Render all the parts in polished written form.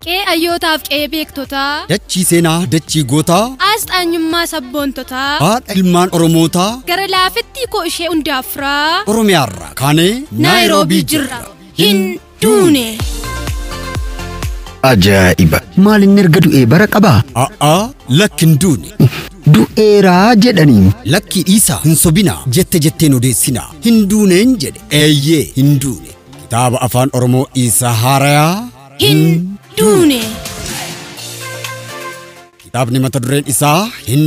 Qe'ee ayyootaaf qe'ee beektotaa. Dachii seenaa dachii gootaa. Asxaanyummaa sabboontotaa. Haadha ilmaan Oromootaa. Gara laafettii koo ishee hundaafraa. Oromiyaarraa kaanee Naayiroobii jirra. Hin duune. Ajaa'iba! Maaliin erga du'ee bara qabaa? Lakki hin duune. Du'eeraa jedhanii. Lakki dhiisaa hin sobinaa jetteen odeessinaa. Hin duuneen jedhe. Eeyyee hin duune. Kitaaba afaan Oromoo Isaa Haarayaa. Hin duune. Kitaabni mata dureen isaa hin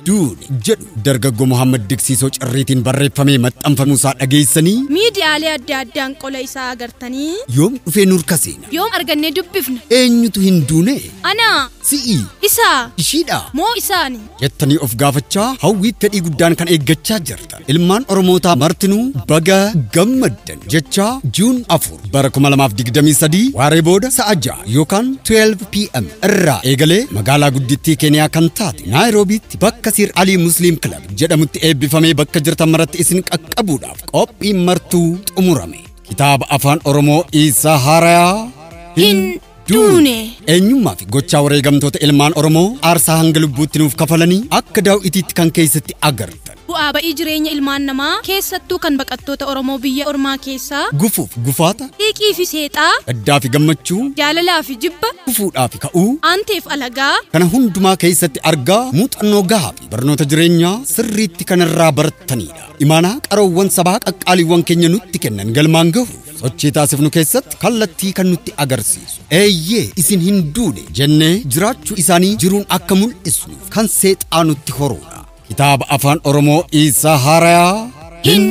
duune jedhu dargaggoo Muhammad Diksiisoo Cirriitiin barreeffamee maxxanfamuusaa dhageessanii. Miidiyaalee adda addaan qola isaa agartanii. Yoom dhufee nurka seena? Yoom argannee dubbifna? Eenyutu hin duune? Anaa. Si'i. Isaa. Ishiidha. Moo isaani? Jettanii of gaafachaa hawwiif fedhii guddaan kan eeggachaa jirtan. Ilmaan Oromootaa martinuu baga gammaddan jechaa Juun 4 bara 2023 waaree booda sa'a 6 yookaan 12 PM irraa eegalee magaalaa guddittii Keeniyaa kan taate Naayiroobiitti bakka Sir Ali Muslim Club jedhamutti eebbifamee bakka jirtan maratti isin qaqqabuudhaaf qophiin martuu xumurame. Kitaaba afaan Oromoo Isaa Haarayaa hin duune. Eenyummaa fi gochaa wareegamtoota ilmaan Oromoo aarsaa hanga lubbuutti nuuf kafalanii akka daawwitiitti kan keessatti agartan. Bu'aa ba'ii jireenya ilmaan namaa keessattuu kan baqattoota Oromoo biyya ormaa keessaa. Gufuuf gufaata. Hiiqii fi seexaa. Gaddaa fi gammachuu. Jaalalaa fi jibba. Kufuudhaa fi ka'uu. Aanteef alagaa. Kana hundumaa keessatti argaa muuxannoo gahaa fi barnoota jireenyaa sirriitti kanarraa barattanidha. Imaanaa qaroowwan sabaa qaqqaaliiwwan keenya nutti kennan galmaan gahu. Sochii taasifnu keessatti kallattii kan nutti agarsiisu. Eeyyee isin hin duune jennee jiraachuu isaanii jiruun akka mul'isnuuf kan seexaa nutti horuudha. Kitaaba afaan Oromoo Isaa Haarayaa hin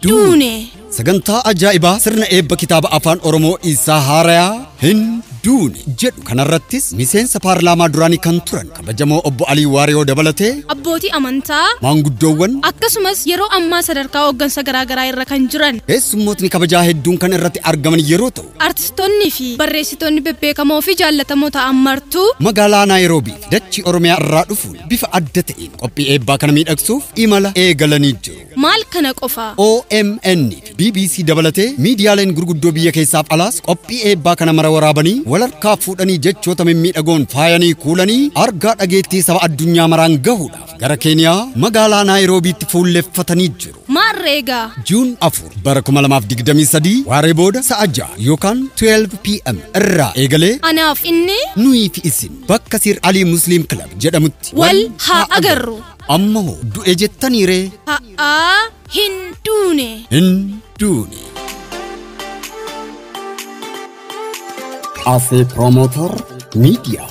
duune. Sagantaa ajaa'ibaa sirna eebba kitaaba afaan Oromoo Isaa Haarayaa hin duune jedhu kanarrattis miseensa paarlaamaa duraanii kan turan kabajamoo obbo Alii Waariyoo dabalatee abbootii amantaa, maanguddoowwan akkasumas yeroo ammaa sadarkaa hooggansa garaagaraa irra kan jiran keessummootni kabajaa hedduun kan irratti argaman yeroo ta'u artistoonni fi barreessitoonni bebbeekamoo fi jaallatamoo ta'an martuu magaalaa Naayiroobii fi dachii Oromiyaa irraa dhufuun bifa adda ta'een qophii eebbaa kana miidhagsuuf imala eegalanii jiru. Maal kana qofa OMN fi BBC dabalatee miidiyaaleen gurguddoo biyya keessaaf alaas qophii eebbaa kana mara waraabanii walarkaa fuudhanii jechoota mimmiidhagoon faayanii kuulanii argaa dhageettii saba addunyaa maraan gahuudhaaf gara Keeniyaa magaalaa Naayiroobiitti fuulleffatanii jiru. Maarreegaa Juun 4 bara 2023 waaree booda sa'a 6 yookaan 12 PM irraa eegalee anaaf inni nuyi fi isin bakka Sir Ali Muslim Club jedhamutti wal haa agarru. Amma hoo du'e jettaniiree? Hin duune. Hin duune. As a promoter media.